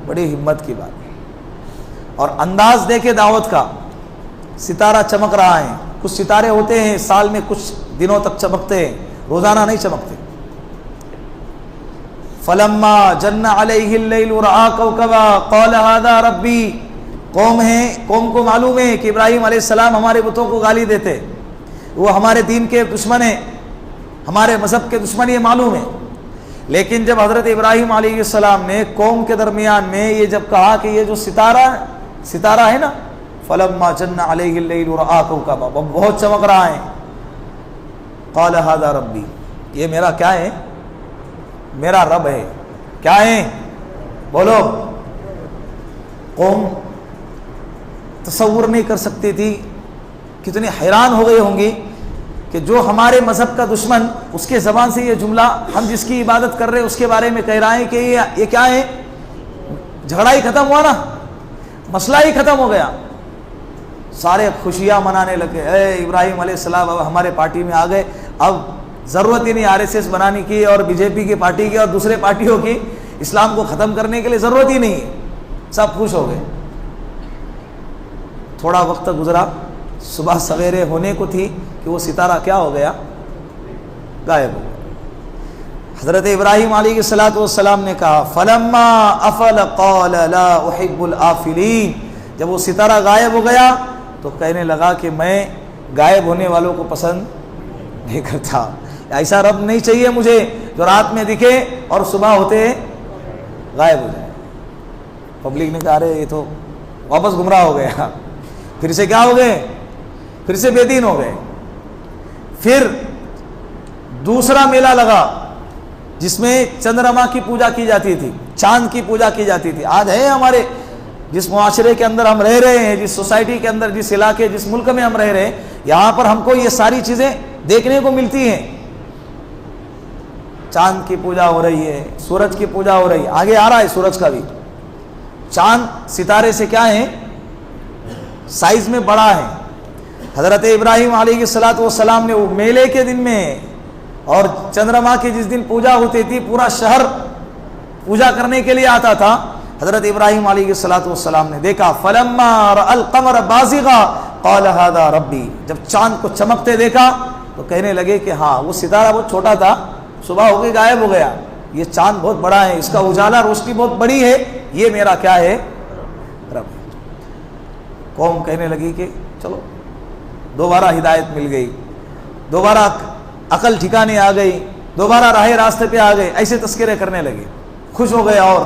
بڑی ہمت کی بات ہے. اور انداز دیکھے دعوت کا, ستارہ چمک رہا ہے. کچھ ستارے ہوتے ہیں سال میں کچھ دنوں تک چمکتے ہیں, روزانہ نہیں چمکتے. فلما جن علیہ اللیل رأى کوكبا قال هذا ربی. قوم کو معلوم ہے کہ ابراہیم علیہ السلام ہمارے بتوں کو گالی دیتے, وہ ہمارے دین کے دشمن ہیں, ہمارے مذہب کے دشمن, یہ معلوم ہے. لیکن جب حضرت ابراہیم علیہ السلام نے قوم کے درمیان میں یہ جب کہا کہ یہ جو ستارہ ہے نا, فلما جن علیہ اللیل رأى کوكبا, بہت چمک رہا ہے, قال هذا ربی, یہ میرا کیا ہے, میرا رب ہے. کیا ہے بولو. قوم تصور نہیں کر سکتی تھی, کتنی حیران ہو گئی ہوں گی کہ جو ہمارے مذہب کا دشمن, اس کے زبان سے یہ جملہ, ہم جس کی عبادت کر رہے ہیں اس کے بارے میں کہہ رہا ہے کہ یہ کیا ہے. جھگڑا ہی ختم ہوا نا, مسئلہ ہی ختم ہو گیا. سارے خوشیاں منانے لگے, اے ابراہیم علیہ السلام اب ہمارے پارٹی میں آ گئے, اب ضرورت ہی نہیں RSS بنانے کی اور BJP کی پارٹی کی اور دوسرے پارٹیوں کی, اسلام کو ختم کرنے کے لیے ضرورت ہی نہیں ہے. سب خوش ہو گئے. تھوڑا وقت گزرا, صبح سویرے ہونے کو تھی کہ وہ ستارہ کیا ہو گیا, غائب ہو گیا. حضرت ابراہیم علیہ السلام نے کہا فلما افل قال لا احب الافلین. جب وہ ستارہ غائب ہو گیا تو کہنے لگا کہ میں غائب ہونے والوں کو پسند نہیں کرتا. ایسا رب نہیں چاہیے مجھے جو رات میں دکھے اور صبح ہوتے غائب ہو جائے. پبلک نے کہا ارے یہ تو واپس گمراہ ہو گیا, پھر سے کیا ہو گئے, پھر سے بے دین ہو گئے. پھر دوسرا میلہ لگا جس میں چندرما کی پوجا کی جاتی تھی, چاند کی پوجا کی جاتی تھی. آج ہے ہمارے جس معاشرے کے اندر ہم رہ رہے ہیں, جس سوسائٹی کے اندر, جس علاقے, جس ملک میں ہم رہ رہے ہیں, یہاں پر ہم کو یہ ساری چیزیں دیکھنے کو ملتی ہیں. چاند کی پوجا ہو رہی ہے, سورج کی پوجا ہو رہی ہے, آگے آ رہا ہے سورج کا بھی. چاند ستارے سے کیا ہے, سائز میں بڑا ہے. حضرت ابراہیم علیہ السلام نے وہ میلے کے دن میں اور چندرما کی جس دن پوجا ہوتی تھی, پورا شہر پوجا کرنے کے لیے آتا تھا. حضرت ابراہیم علیہ السلام نے دیکھا فلما رأى القمر بازغا قال هذا ربی. جب چاند کو چمکتے دیکھا تو کہنے لگے کہ ہاں وہ ستارہ بہت چھوٹا تھا, صبح ہو کے غائب ہو گیا, یہ چاند بہت بڑا ہے, اس کا اجالا روشنی بہت بڑی ہے, یہ میرا کیا ہے, رب. قوم کہنے لگی کہ چلو دوبارہ ہدایت مل گئی, دوبارہ عقل ٹھکانے آ گئی, دوبارہ راہ راستے پہ آ گئے. ایسے تذکرے کرنے لگے, خوش ہو گئے اور